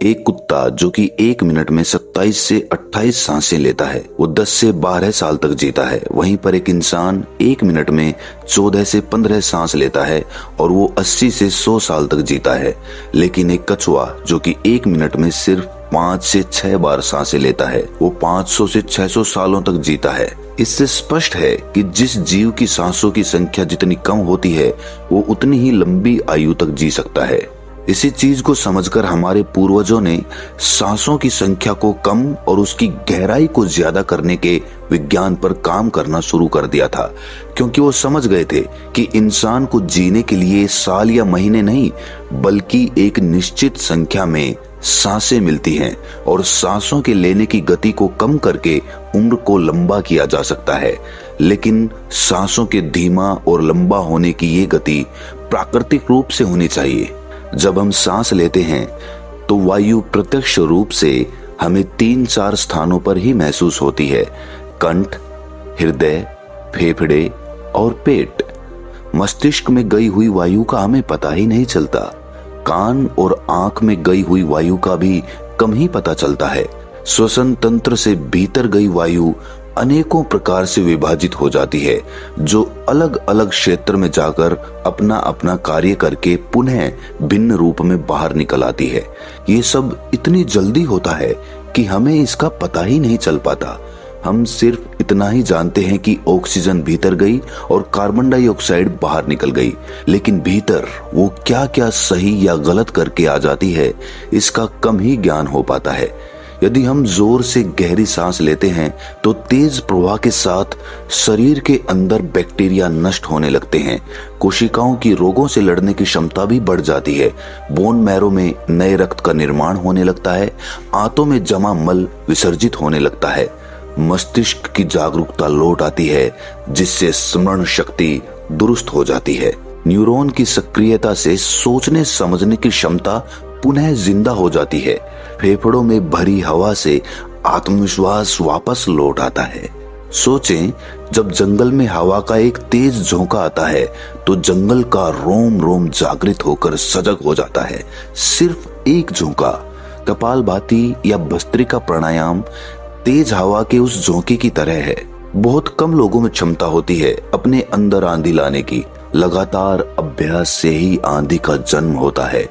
एक कुत्ता जो कि 1 मिनट में 27 से 28 सांसें लेता है, वो 10 से 12 साल तक जीता है। वहीं पर एक इंसान 1 मिनट में 14 से 15 सांस लेता है और वो 80 से 100 साल तक जीता है। लेकिन एक कछुआ जो कि 1 मिनट में सिर्फ 5 से 6 बार सांसें लेता है, वो 500 से 600 सालों तक जीता है। इससे स्पष्ट है कि जिस जीव की सांसों की संख्या जितनी कम होती है, वो उतनी ही लंबी आयु तक जी सकता है। इसी चीज को समझकर हमारे पूर्वजों ने सांसों की संख्या को कम और उसकी गहराई को ज्यादा करने के विज्ञान पर काम करना शुरू कर दिया था, क्योंकि वो समझ गए थे कि इंसान को जीने के लिए साल या महीने नहीं, बल्कि एक निश्चित संख्या में सांसें मिलती हैं और सांसों के लेने की गति को कम करके उम्र को लंबा किया जा सकता है। लेकिन सांसों के धीमा और लंबा होने की ये गति प्राकृतिक रूप से होनी चाहिए। जब हम सांस लेते हैं तो वायु प्रत्यक्ष रूप से हमें 3-4 स्थानों पर ही महसूस होती है: कंठ, हृदय, फेफड़े और पेट। मस्तिष्क में गई हुई वायु का हमें पता ही नहीं चलता। कान और आंख में गई हुई वायु का भी कम ही पता चलता है। श्वसन तंत्र से भीतर गई वायु अनेकों प्रकार से विभाजित हो जाती है, जो अलग अलग क्षेत्र में जाकर अपना अपना कार्य करके पुनः भिन्न रूप में बाहर निकल आती है। ये सब इतनी जल्दी होता है कि हमें इसका पता ही नहीं चल पाता। हम सिर्फ इतना ही जानते हैं कि ऑक्सीजन भीतर गई और कार्बन डाइऑक्साइड बाहर निकल गई, लेकिन भीतर वो क्या क्या सही या गलत करके आ जाती है, इसका कम ही ज्ञान हो पाता है। यदि हम जोर से गहरी सांस लेते हैं तो तेज प्रवाह के साथ शरीर के अंदर बैक्टीरिया नष्ट होने लगते हैं। कोशिकाओं की रोगों से लड़ने की क्षमता भी बढ़ जाती है। बोन मैरो में नए रक्त का निर्माण होने लगता है। आंतों में जमा मल विसर्जित होने लगता है। मस्तिष्क की जागरूकता लौट आती है, जिससे स्मरण शक्ति दुरुस्त हो जाती है। न्यूरॉन की सक्रियता से सोचने समझने की क्षमता पुनः जिंदा हो जाती है। फेफड़ों में भरी हवा से आत्मविश्वास वापस लौट आता है। सोचें, जब जंगल में हवा का एक तेज झोंका आता है तो जंगल का रोम रोम जागृत होकर सजग हो जाता है। सिर्फ एक झोंका। कपालभाति या भस्त्रिका प्राणायाम तेज हवा के उस झोंके की तरह है। बहुत कम लोगों में क्षमता होती है अपने अंदर आंधी लाने की। लगातार अभ्यास से ही आंधी का जन्म होता है।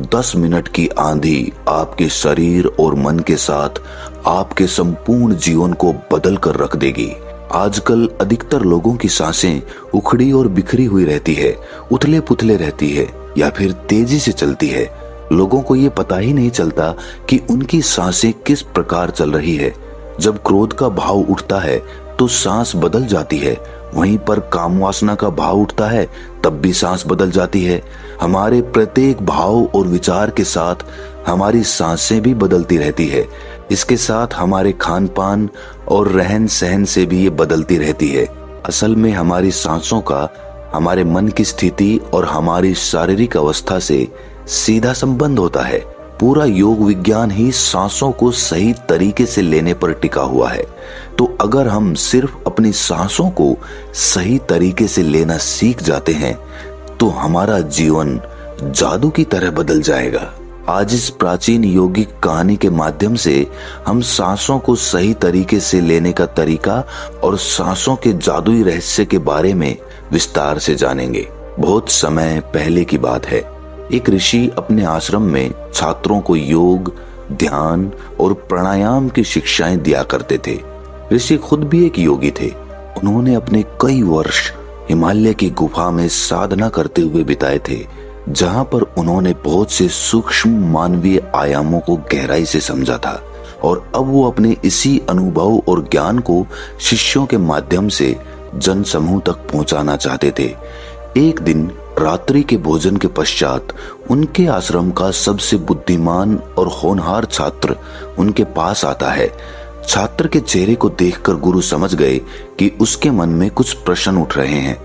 10 मिनट की आंधी आपके शरीर और मन के साथ आपके संपूर्ण जीवन को बदल कर रख देगी। आजकल अधिकतर लोगों की सांसें उखड़ी और बिखरी हुई रहती है, उथले पुथले रहती है या फिर तेजी से चलती है। लोगों को ये पता ही नहीं चलता कि उनकी सांसें किस प्रकार चल रही है। जब क्रोध का भाव उठता है तो सांस बदल जाती है, वहीं पर काम वासना का भाव उठता है तब भी सांस बदल जाती है। हमारे प्रत्येक भाव और विचार के साथ हमारी सांसें भी बदलती रहती है। इसके साथ हमारे खान पान और रहन सहन से भी ये बदलती रहती है। असल में हमारी सांसों का हमारे मन की स्थिति और हमारी शारीरिक अवस्था से सीधा संबंध होता है। पूरा योग विज्ञान ही सांसों को सही तरीके से लेने पर टिका हुआ है। तो अगर हम सिर्फ अपनी सांसों को सही तरीके से लेना सीख जाते हैं तो हमारा जीवन जादू की तरह बदल जाएगा। आज इस प्राचीन यौगिक कहानी के माध्यम से हम सांसों को सही तरीके से लेने का तरीका और सांसों के जादुई रहस्य के बारे में विस्तार से जानेंगे। बहुत समय पहले की बात है। एक ऋषि अपने आश्रम में छात्रों को योग, ध्यान और प्राणायाम की शिक्षाएं दिया करते थे। ऋषि खुद भी एक योगी थे। उन्होंने अपने कई वर्ष हिमालय की गुफा में साधना करते हुए बिताए थे, जहां पर उन्होंने बहुत से सूक्ष्म मानवीय आयामों को गहराई से समझा था और अब वो अपने इसी अनुभव और ज्ञान को शिष्यों के माध्यम से जन समूह तक पहुंचाना चाहते थे। एक दिन रात्रि के भोजन के पश्चात उनके आश्रम का सबसे बुद्धिमान और होनहार छात्र उनके पास आता है। छात्र के चेहरे को देखकर गुरु समझ गए कि उसके मन में कुछ प्रश्न उठ रहे हैं।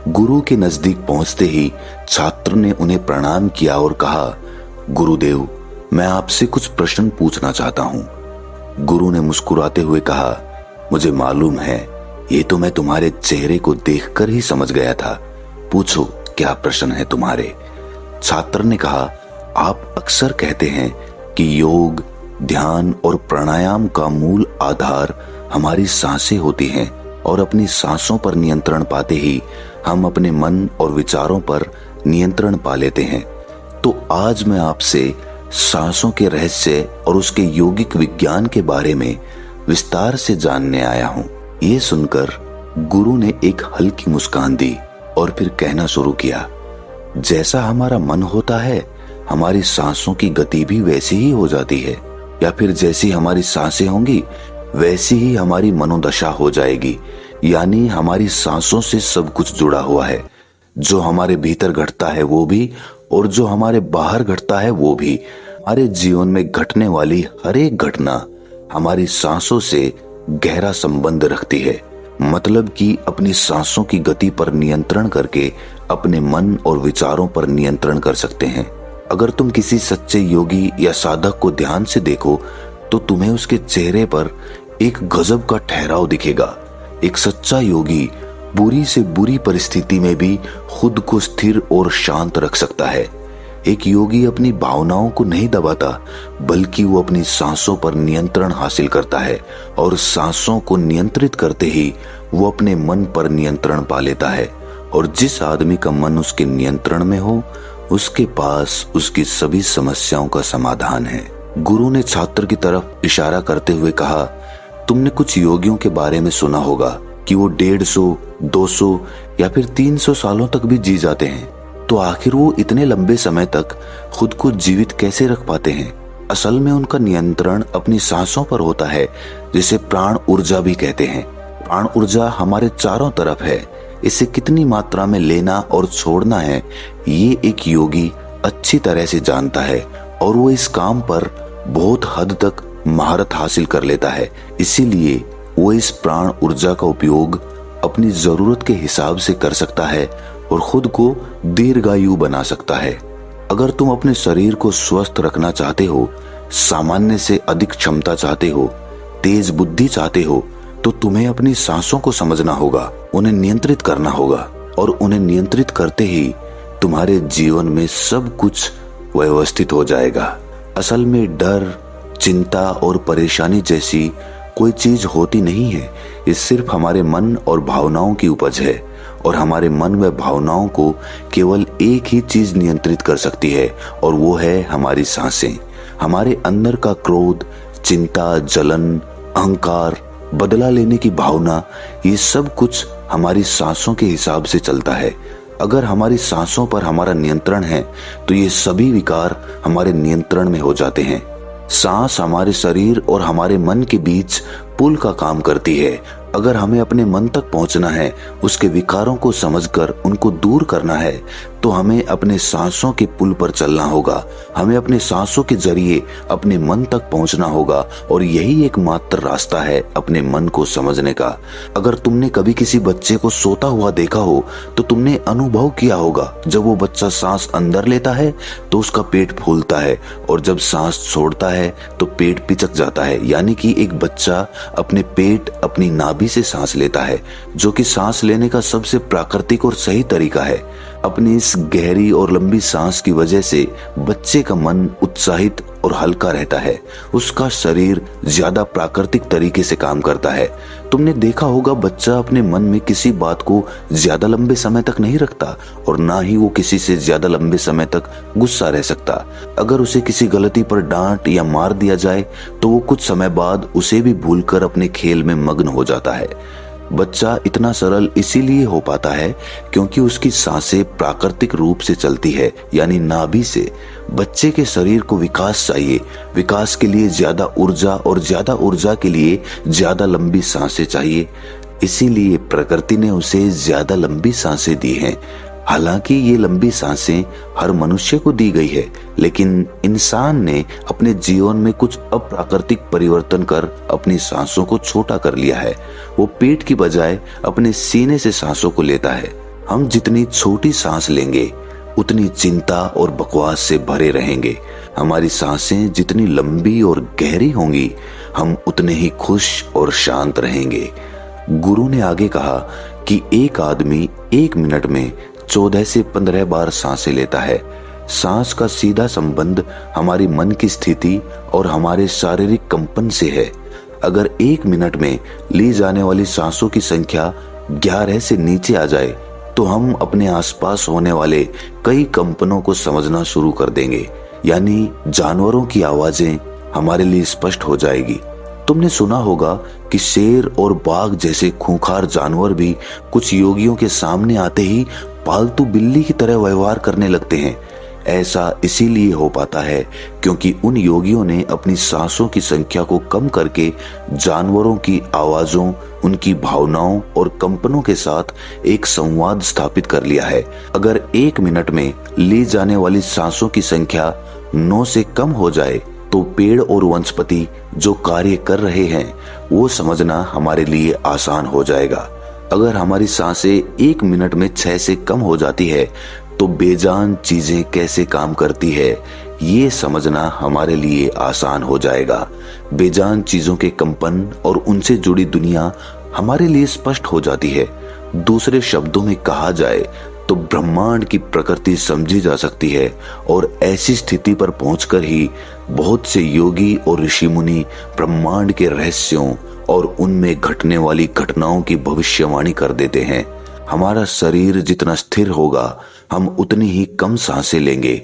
गुरु के नजदीक पहुंचते ही छात्र ने उन्हें प्रणाम किया और कहा, गुरुदेव, मैं आपसे कुछ प्रश्न पूछना चाहता हूं। गुरु ने मुस्कुराते हुए कहा, मुझे मालूम है, ये तो मैं तुम्हारे चेहरे को देखकर ही समझ गया था। पूछो, क्या प्रश्न है तुम्हारे? छात्र ने कहा, आप अक्सर कहते हैं कि योग, ध्यान और प्राणायाम का मूल आधार हमारी सांसें होती हैं और अपनी सांसों पर नियंत्रण पाते ही हम अपने मन और विचारों पर नियंत्रण पा लेते हैं। तो आज मैं आपसे सांसों के रहस्य और उसके योगिक विज्ञान के बारे में विस्तार से जानने आया हूँ। ये सुनकर गुरु ने एक हल्की मुस्कान दी और फिर कहना शुरू किया, जैसा हमारा मन होता है हमारी सांसों की गति भी वैसी ही हो जाती है, या फिर जैसी हमारी सांसें होंगी वैसी ही हमारी मनोदशा हो जाएगी। यानी हमारी सांसों से सब कुछ जुड़ा हुआ है। जो हमारे भीतर घटता है वो भी और जो हमारे बाहर घटता है वो भी। हमारे जीवन में घटने वाली हर एक घटना हमारी सांसों से गहरा संबंध रखती है। मतलब कि अपनी सांसों की गति पर नियंत्रण करके अपने मन और विचारों पर नियंत्रण कर सकते हैं। अगर तुम किसी सच्चे योगी या साधक को ध्यान से देखो तो तुम्हें उसके चेहरे पर एक गजब का ठहराव दिखेगा। एक सच्चा योगी बुरी से बुरी परिस्थिति में भी खुद को स्थिर और शांत रख सकता है। एक योगी अपनी भावनाओं को नहीं दबाता, बल्कि वो अपनी सांसों पर नियंत्रण हासिल करता है और सांसों को नियंत्रित करते ही वो अपने मन पर नियंत्रण पा लेता है। और जिस आदमी का मन उसके नियंत्रण में हो उसके पास उसकी सभी समस्याओं का समाधान है। गुरु ने छात्र की तरफ इशारा करते हुए कहा, तुमने कुछ योगियों के बारे में सुना होगा कि वो 150, 200 या फिर 300 सालों तक भी जी जाते हैं। तो आखिर वो इतने लंबे समय तक खुद को जीवित कैसे रख पाते हैं? असल में उनका नियंत्रण अपनी सांसों पर होता है, जिसे प्राण ऊर्जा भी कहते हैं। प्राण ऊर्जा हमारे चारों तरफ है। इसे कितनी मात्रा में लेना और छोड़ना है ये एक योगी अच्छी तरह से जानता है और वो इस काम पर बहुत हद तक महारत हासिल कर लेता है। इसीलिए वो इस प्राण ऊर्जा का उपयोग अपनी जरूरत के हिसाब से कर सकता है और खुद को दीर्घायु बना सकता है। अगर तुम अपने शरीर को स्वस्थ रखना चाहते हो, सामान्य से अधिक क्षमता चाहते हो, तेज बुद्धि चाहते हो, तो तुम्हें अपनी सांसों को समझना होगा, उन्हें नियंत्रित करना होगा। और उन्हें नियंत्रित करते ही तुम्हारे जीवन में सब कुछ व्यवस्थित हो जाएगा। असल में डर, चिंता और परेशानी जैसी कोई चीज होती नहीं है। ये सिर्फ हमारे मन और भावनाओं की उपज है और हमारे मन व भावनाओं को केवल एक ही चीज नियंत्रित कर सकती है और वो है हमारी सांसें। हमारे अंदर का क्रोध, चिंता, जलन, अहंकार, बदला लेने की भावना, ये सब कुछ हमारी सांसों के हिसाब से चलता है। अगर हमारी सांसों पर हमारा नियंत्रण है तो ये सभी विकार हमारे नियंत्रण में हो जाते हैं। सांस हमारे शरीर और हमारे मन के बीच पुल का काम करती है। अगर हमें अपने मन तक पहुंचना है, उसके विकारों को समझकर उनको दूर करना है, तो हमें अपने सांसों के पुल पर चलना होगा। हमें अपने सांसों के जरिए अपने मन तक पहुंचना होगा और यही एकमात्र रास्ता है अपने मन को समझने का। अगर तुमने कभी किसी बच्चे को सोता हुआ देखा हो तो तुमने अनुभव किया होगा, जब वो बच्चा सांस अंदर लेता है तो उसका पेट फूलता है और जब सांस छोड़ता है तो पेट पिचक जाता है। यानी कि एक बच्चा अपने पेट, अपनी नाभि से सांस लेता है, जो कि सांस लेने का सबसे प्राकृतिक और सही तरीका है। अपनी इस गहरी और लंबी सांस की वजह से बच्चे का मन उत्साहित और हल्का रहता है। उसका शरीर ज्यादा प्राकृतिक तरीके से काम करता है। तुमने देखा होगा बच्चा अपने मन में किसी बात को ज्यादा लंबे समय तक नहीं रखता और ना ही वो किसी से ज्यादा लंबे समय तक गुस्सा रह सकता। अगर उसे किसी गलती पर डांट या मार दिया जाए तो वो कुछ समय बाद उसे भी भूलकर अपने खेल में मग्न हो जाता है। बच्चा इतना सरल इसीलिए हो पाता है क्योंकि उसकी सांसें प्राकृतिक रूप से चलती है, यानी नाभि से। बच्चे के शरीर को विकास चाहिए। विकास के लिए ज्यादा ऊर्जा और ज्यादा ऊर्जा के लिए ज्यादा लंबी सांसें चाहिए। इसीलिए प्रकृति ने उसे ज्यादा लंबी सांसें दी हैं। हालांकि ये लंबी सांसें हर मनुष्य को दी गई है, लेकिन इंसान ने अपने जीवन में कुछ अप्राकृतिक परिवर्तन कर अपनी सांसों को छोटा कर लिया है। वो पेट की बजाय अपने सीने से सांसों को लेता है। हम जितनी छोटी सांस लेंगे उतनी चिंता और बकवास से भरे रहेंगे। हमारी सांसें जितनी लंबी और गहरी होंगी हम उतने ही खुश और शांत रहेंगे। गुरु ने आगे कहा कि एक आदमी 1 मिनट में 14 से 15 बार सांसें लेता है। सांस का सीधा संबंध हमारी मन की स्थिति और हमारे शारीरिक कंपन से है। अगर 1 मिनट में ली जाने वाली सांसों की संख्या 11 से नीचे आ जाए तो हम अपने आसपास होने वाले कई कंपनों को समझना शुरू कर देंगे, यानी जानवरों की आवाजें हमारे लिए स्पष्ट हो जाएगी। तुमने सुना होगा कि शेर और बाघ जैसे खूंखार जानवर भी कुछ योगियों के सामने आते ही पालतू बिल्ली की तरह व्यवहार करने लगते हैं। ऐसा इसीलिए हो पाता है क्योंकि उन योगियों ने अपनी सांसों की संख्या को कम करके जानवरों की आवाजों, उनकी भावनाओं और कंपनों के साथ एक संवाद स्थापित कर लिया है। अगर 1 मिनट में ली जाने वाली सांसों की संख्या 9 से कम हो जाए तो पेड़ और वनस्पति जो कार्य कर रहे हैं वो समझना हमारे लिए आसान हो जाएगा। अगर हमारी सांसें 1 मिनट में 6 से कम हो जाती है तो बेजान चीजें कैसे काम करती है ये समझना हमारे लिए आसान हो जाएगा। बेजान चीजों के कंपन और उनसे जुड़ी दुनिया हमारे लिए स्पष्ट हो जाती है। दूसरे शब्दों में कहा जाए तो ब्रह्मांड की प्रकृति समझी जा सकती है और ऐसी स्थिति पर पहुंचकर ही बहुत से योगी और ऋषि मुनि ब्रह्मांड के रहस्यों और उनमें घटने वाली घटनाओं की भविष्यवाणी कर देते हैं। हमारा शरीर जितना स्थिर होगा हम उतनी ही कम सांसें लेंगे।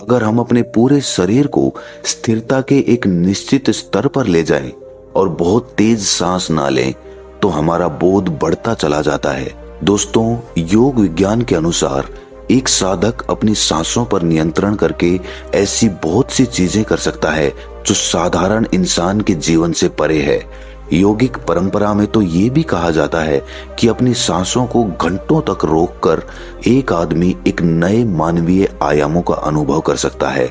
अगर हम अपने पूरे शरीर को स्थिरता के एक निश्चित स्तर पर ले जाएं और बहुत तेज सांस ना लें तो हमारा बोध बढ़ता चला जाता है। दोस्तों, योग विज्ञान के अनुसार एक साधक अपनी सांसों पर नियंत्रण करके ऐसी बहुत सी चीजें कर सकता है जो साधारण इंसान के जीवन से परे है। योगिक परंपरा में तो ये भी कहा जाता है कि अपनी सांसों को घंटों तक रोककर एक आदमी एक नए मानवीय आयामों का अनुभव कर सकता है।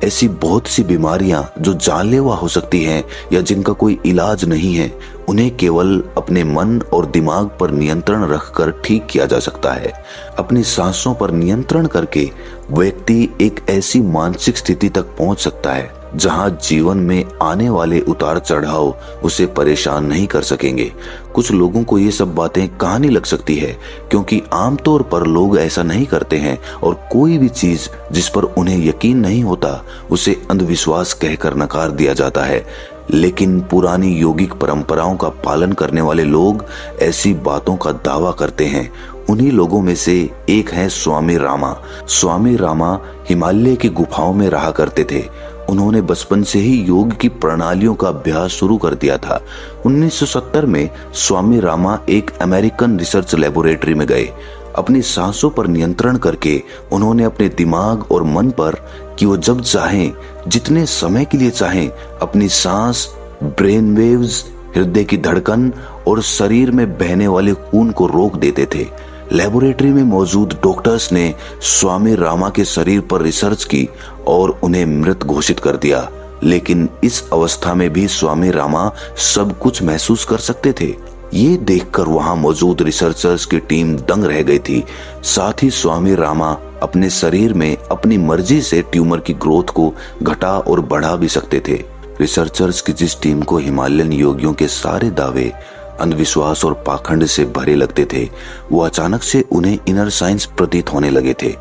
ऐसी बहुत सी बीमारियां जो जानलेवा हो सकती हैं या जिनका कोई इलाज नहीं है, उन्हें केवल अपने मन और दिमाग पर नियंत्रण रखकर ठीक किया जा सकता है। अपनी सांसों पर नियंत्रण करके व्यक्ति एक ऐसी मानसिक स्थिति तक पहुंच सकता है जहां जीवन में आने वाले उतार चढ़ाव उसे परेशान नहीं कर सकेंगे। कुछ लोगों को ये सब बातें कहानी लग सकती है क्योंकि आमतौर पर लोग ऐसा नहीं करते हैं और कोई भी चीज जिस पर उन्हें यकीन नहीं होता उसे अंधविश्वास कहकर नकार दिया जाता है। लेकिन पुरानी योगिक परंपराओं का पालन करने वाले लोग ऐसी बातों का दावा करते हैं। उन्हीं लोगों में से एक है स्वामी रामा। स्वामी रामा हिमालय की गुफाओं में रहा करते थे। उन्होंने बचपन से ही योग की प्रणालियों का अभ्यास शुरू कर दिया था। 1970 में स्वामी रामा एक अमेरिकन रिसर्च लेबोरेटरी में गए। अपनी सांसों पर नियंत्रण करके उन्होंने अपने दिमाग और मन पर कि वो जब चाहें, जितने समय के लिए चाहें, अपनी सांस, ब्रेन वेव्स, हृदय की धड़कन और शरीर में बहने वाले खून को रोक देते थे। लेबोरेटरी में मौजूद डॉक्टर्स ने स्वामी रामा के शरीर पर रिसर्च की और उन्हें मृत घोषित कर दिया। लेकिन इस अवस्था में भी स्वामी रामा सब कुछ महसूस कर सकते थे। ये देखकर वहां मौजूद रिसर्चर्स की टीम दंग रह गई थी। साथ ही स्वामी रामा अपने शरीर में अपनी मर्जी से ट्यूमर की ग्रोथ को घटा और बढ़ा भी सकते थे। रिसर्चर्स की जिस टीम को हिमालयन योगियों के सारे दावे अंधविश्वास और पाखंड से भरे लगते थे, वो अचानक से उन्हें इनर साइंस प्रतीत होने लगे थे,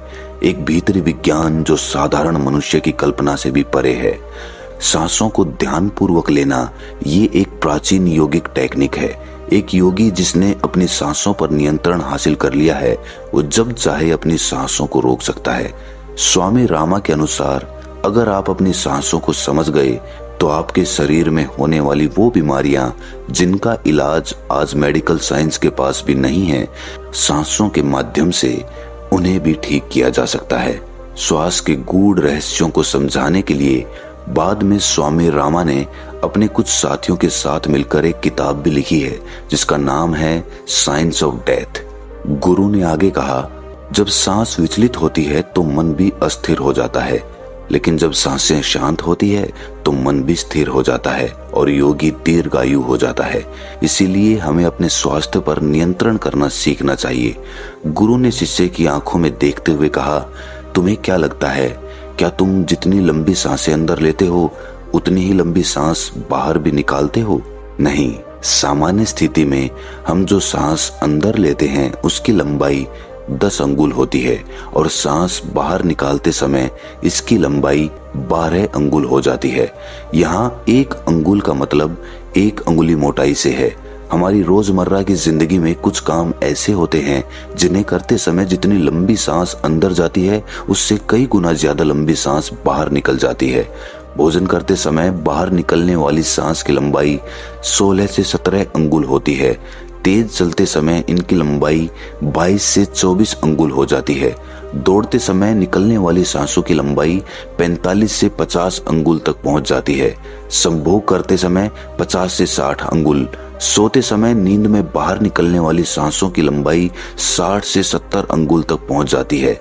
एक भीतरी विज्ञान जो साधारण मनुष्य की कल्पना से भी परे है। सांसों को ध्यान पूर्वक लेना ये एक प्राचीन योगिक टेक्निक है। एक योगी जिसने अपनी सांसों पर नियंत्रण हासिल कर लिया है, वो जब चाहे अपनी सांसों को रोक सकता है। स्वामी रामा के अनुसार अगर आप अपनी सांसों को समझ गए तो आपके शरीर में होने वाली वो बीमारियां जिनका इलाज आज मेडिकल साइंस के पास भी नहीं है, सांसों के माध्यम से उन्हें भी ठीक किया जा सकता है। श्वास के गूढ़ रहस्यों को समझाने के लिए बाद में स्वामी रामा ने अपने कुछ साथियों के साथ मिलकर एक किताब भी लिखी है जिसका नाम है साइंस ऑफ डेथ। गुरु ने आगे कहा, जब सांस विचलित होती है तो मन भी अस्थिर हो जाता है, लेकिन जब सांसें शांत होती है तो मन भी स्थिर हो जाता है और योगी दीर्घायु हो जाता है। इसीलिए हमें अपने स्वास्थ्य पर नियंत्रण करना सीखना चाहिए। गुरु ने शिष्य की आंखों में देखते हुए कहा, तुम्हें क्या लगता है, क्या तुम जितनी लंबी सांसें अंदर लेते हो उतनी ही लंबी सांस बाहर भी निकालते हो? नहीं, सामान्य स्थिति में हम जो सांस अंदर लेते हैं उसकी लंबाई 10 अंगुल होती है और सांस बाहर निकालते समय इसकी लंबाई 12 अंगुल हो जाती है। यहाँ 1 अंगुल का मतलब 1 अंगुली मोटाई से है। हमारी रोजमर्रा की जिंदगी में कुछ काम ऐसे होते हैं जिन्हें करते समय जितनी लंबी सांस अंदर जाती है उससे कई गुना ज्यादा लंबी सांस बाहर निकल जाती है। भोजन करते समय बाहर निकलने वाली सांस की लंबाई 16 से 17 अंगुल होती है। तेज चलते समय इनकी लंबाई 22 से 24 अंगुल हो जाती है। दौड़ते समय निकलने वाली सांसों की लंबाई 45 से 50 अंगुल तक पहुंच जाती है। संभोग करते समय 50 से 60 अंगुल। सोते समय नींद में बाहर निकलने वाली सांसों की लंबाई 60 से 70 अंगुल तक पहुंच जाती है।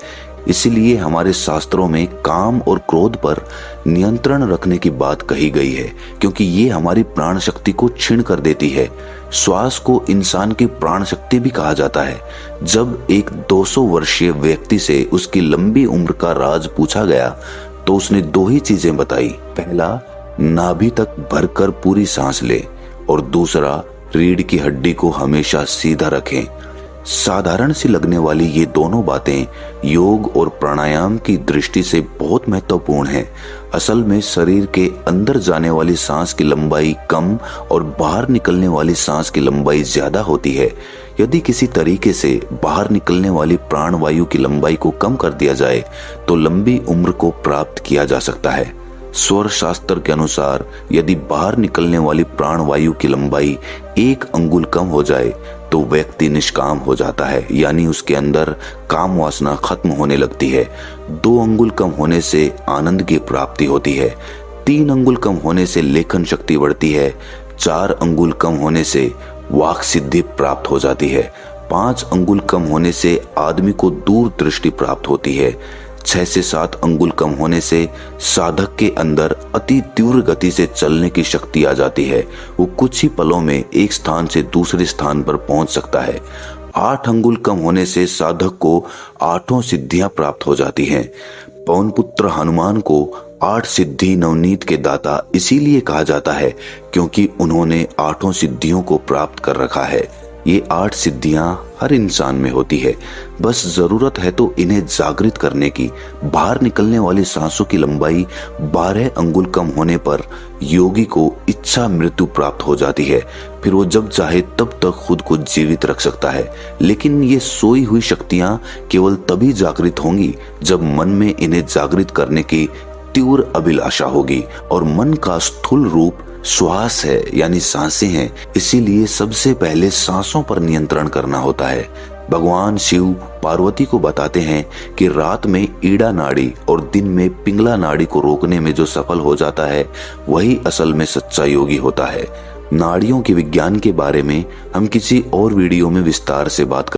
इसीलिए हमारे शास्त्रों में काम और क्रोध पर नियंत्रण रखने की बात कही गई है, क्योंकि ये हमारी प्राण शक्ति को क्षीण कर देती है। श्वास को इंसान की प्राण शक्ति भी कहा जाता है। जब एक 200 वर्षीय व्यक्ति से उसकी लंबी उम्र का राज पूछा गया तो उसने 2 ही चीजें बताई। पहला, नाभि तक भरकर पूरी सांस ले, और दूसरा, रीढ़ की हड्डी को हमेशा सीधा रखें। साधारण सी लगने वाली ये दोनों बातें योग और प्राणायाम की दृष्टि से बहुत महत्वपूर्ण है। असल में शरीर के अंदर जाने वाली सांस की लंबाई कम और बाहर निकलने वाली सांस की लंबाई ज्यादा होती है। यदि किसी तरीके से बाहर निकलने वाली प्राण वायु की लंबाई को कम कर दिया जाए तो लंबी उम्र को प्राप्त किया जा सकता है। स्वर शास्त्र के अनुसार यदि बाहर निकलने वाली प्राण वायु की लंबाई 1 अंगुल कम हो जाए तो व्यक्ति निष्काम हो जाता है, यानी उसके अंदर काम वासना खत्म होने लगती है। 2 अंगुल कम होने से आनंद की प्राप्ति होती है। 3 अंगुल कम होने से लेखन शक्ति बढ़ती है। 4 अंगुल कम होने से वाक सिद्धि प्राप्त हो जाती है। 5 अंगुल कम होने से आदमी को दूर दृष्टि प्राप्त होती है। 6 से 7 अंगुल कम होने से साधक के अंदर अति तीव्र गति से चलने की शक्ति आ जाती है। वो कुछ ही पलों में एक स्थान से दूसरे स्थान पर पहुंच सकता है। 8 अंगुल कम होने से साधक को 8 सिद्धियां प्राप्त हो जाती हैं। पवन पुत्र हनुमान को 8 सिद्धि नवनीत के दाता इसीलिए कहा जाता है क्योंकि उन्होंने 8 सिद्धियों को प्राप्त कर रखा है। ये 8 सिद्धियां हर इंसान में होती है, बस जरूरत है तो इन्हें जागृत करने की। बाहर निकलने वाली सांसों की लंबाई 12 अंगुल कम होने पर योगी को इच्छा मृत्यु प्राप्त हो जाती है। फिर वो जब चाहे तब तक खुद को जीवित रख सकता है। लेकिन ये सोई हुई शक्तियां केवल तभी जागृत होंगी जब मन में इन्हें जागृत करने की तीव्र अभिलाषा होगी, और मन का स्थूल रूप श्वास है, यानी सांसें हैं। इसीलिए सबसे पहले सांसों पर नियंत्रण करना होता है। भगवान शिव पार्वती को बताते हैं कि रात में ईड़ा नाड़ी और दिन में पिंगला नाड़ी को रोकने में जो सफल हो जाता है वही असल में सच्चा योगी होता है। नाड़ियों के विज्ञान के बारे में हम किसी और वीडियो में विस्तार से बात